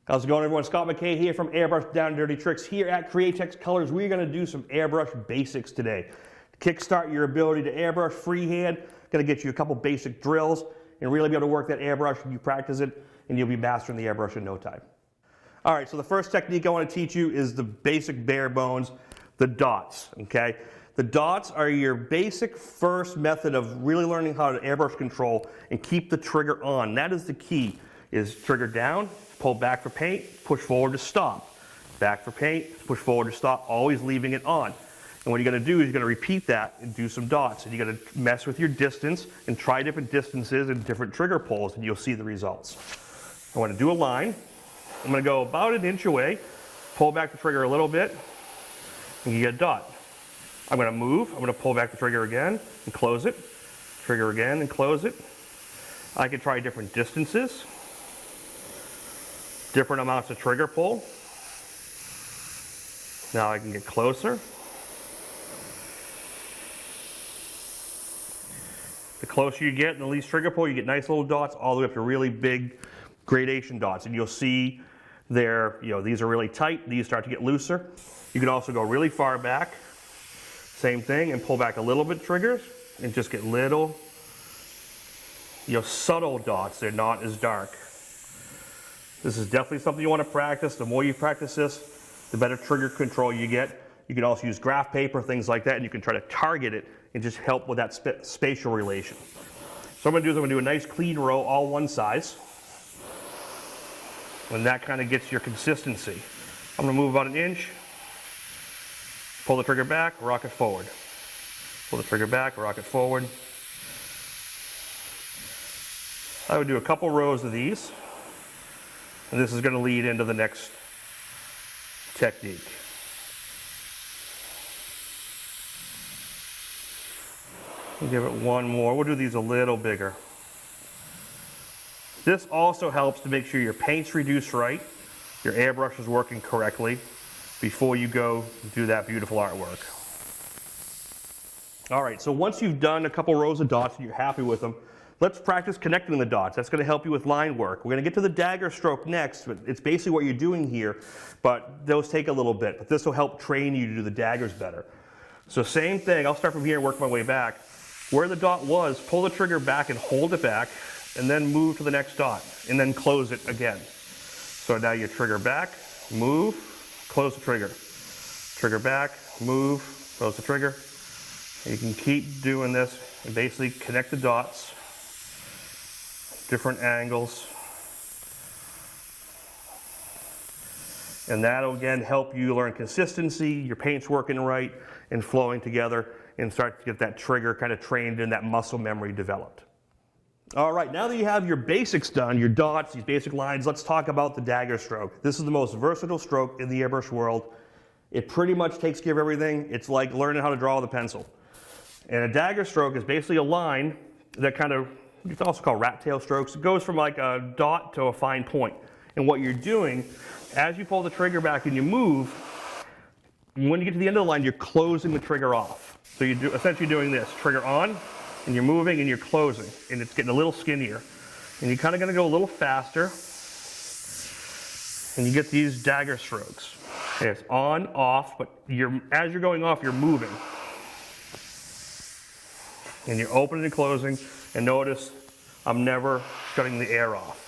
How's it going, everyone? Scott MacKay here from Airbrush Down and Dirty Tricks here at Createx Colors. We're going to do some airbrush basics today. To kickstart your ability to airbrush freehand, going to get you a couple basic drills and really be able to work that airbrush. You practice it and you'll be mastering the airbrush in no time. All right, so the first technique I want to teach you is the basic bare bones, the dots, okay? The dots are your basic first method of really learning how to airbrush control and keep the trigger on. That is the key, is trigger down, pull back for paint, push forward to stop. Back for paint, push forward to stop, always leaving it on. And what you're going to do is you're going to repeat that and do some dots. And you're going to mess with your distance and try different distances and different trigger pulls, and you'll see the results. I want to do a line. I'm going to go about an inch away, pull back the trigger a little bit, and you get a dot. I'm going to move. I'm going to pull back the trigger again and close it. Trigger again and close it. I can try different distances, different amounts of trigger pull. Now I can get closer. The closer you get and the least trigger pull, you get nice little dots all the way up to really big gradation dots. And you'll see there, these are really tight, these start to get looser. You can also go really far back, same thing, and pull back a little bit triggers and just get little, subtle dots. They're not as dark. This is definitely something you want to practice. The more you practice this, the better trigger control you get. You can also use graph paper, things like that, and you can try to target it and just help with that spatial relation. So what I'm going to do a nice clean row, all one size. And that kind of gets your consistency. I'm going to move about an inch, pull the trigger back, rock it forward. Pull the trigger back, rock it forward. I would do a couple rows of these. And this is going to lead into the next technique. We'll give it one more. We'll do these a little bigger. This also helps to make sure your paint's reduced right, your airbrush is working correctly before you go do that beautiful artwork. All right, so once you've done a couple rows of dots and you're happy with them, let's practice connecting the dots. That's going to help you with line work. We're going to get to the dagger stroke next, but it's basically what you're doing here, but those take a little bit. But this will help train you to do the daggers better. So same thing, I'll start from here and work my way back. Where the dot was, pull the trigger back and hold it back, and then move to the next dot, and then close it again. So now you trigger back, move, close the trigger. Trigger back, move, close the trigger. And you can keep doing this and basically connect the dots. Different angles. And that'll again help you learn consistency, your paint's working right and flowing together, and start to get that trigger kind of trained and that muscle memory developed. All right, now that you have your basics done, your dots, these basic lines, let's talk about the dagger stroke. This is the most versatile stroke in the airbrush world. It pretty much takes care of everything. It's like learning how to draw with a pencil. And a dagger stroke is basically a line that kind of, it's also called rat tail strokes. It goes from like a dot to a fine point. And what you're doing, as you pull the trigger back and you move, when you get to the end of the line, you're closing the trigger off. So you're essentially doing this, trigger on, and you're moving and you're closing. And it's getting a little skinnier. And you're kind of going to go a little faster. And you get these dagger strokes. Okay, it's on, off, but as you're going off, you're moving. And you're opening and closing. And notice, I'm never shutting the air off.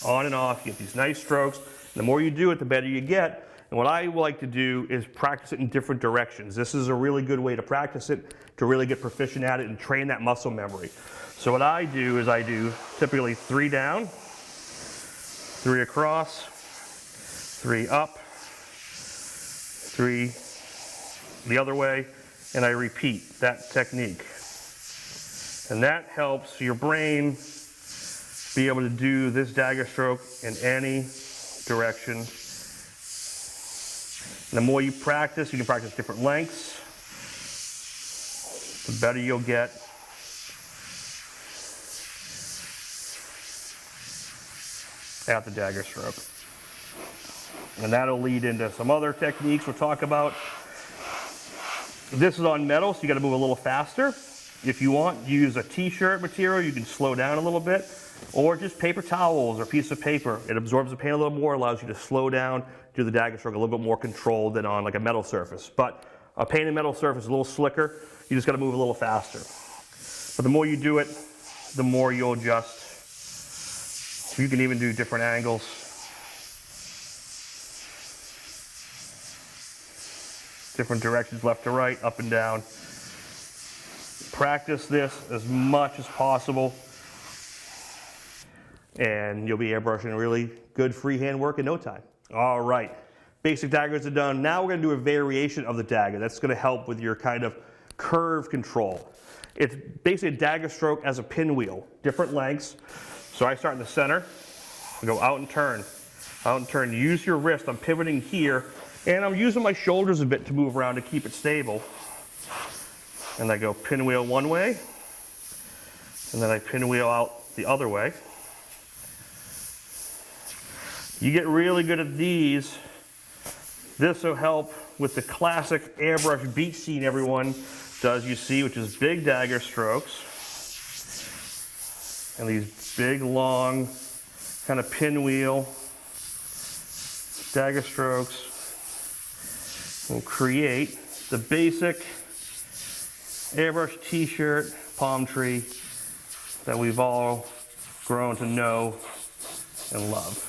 On and off, you get these nice strokes. The more you do it, the better you get. And what I like to do is practice it in different directions. This is a really good way to practice it, to really get proficient at it and train that muscle memory. So what I do is I do typically 3 down, 3 across, 3 up, 3 the other way, and I repeat that technique. And that helps your brain be able to do this dagger stroke in any direction. And the more you practice, you can practice different lengths, the better you'll get. At the dagger stroke. And that'll lead into some other techniques we'll talk about. This is on metal, so you got to move a little faster. If you want, use a t-shirt material. You can slow down a little bit. or just paper towels or a piece of paper. It absorbs the paint a little more, allows you to slow down, do the dagger stroke a little bit more controlled than on like a metal surface. But a painted metal surface is a little slicker. You just got to move a little faster. But the more you do it, the more you'll adjust. You can even do different angles. Different directions, left to right, up and down. Practice this as much as possible, and you'll be airbrushing really good freehand work in no time. All right, basic daggers are done. Now we're going to do a variation of the dagger. That's going to help with your kind of curve control. It's basically a dagger stroke as a pinwheel, different lengths. So I start in the center, I go out and turn, out and turn. Use your wrist. I'm pivoting here, and I'm using my shoulders a bit to move around to keep it stable. And I go pinwheel one way, and then I pinwheel out the other way. You get really good at these. This will help with the classic airbrush beach scene everyone does, you see, which is big dagger strokes. And these big, long, kind of pinwheel dagger strokes will create the basic airbrush t-shirt, palm tree that we've all grown to know and love.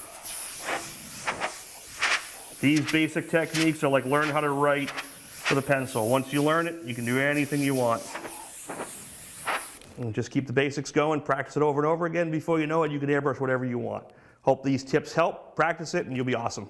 These basic techniques are like learn how to write with a pencil. Once you learn it, you can do anything you want. And just keep the basics going, practice it over and over again. Before you know it, you can airbrush whatever you want. Hope these tips help. Practice it and you'll be awesome.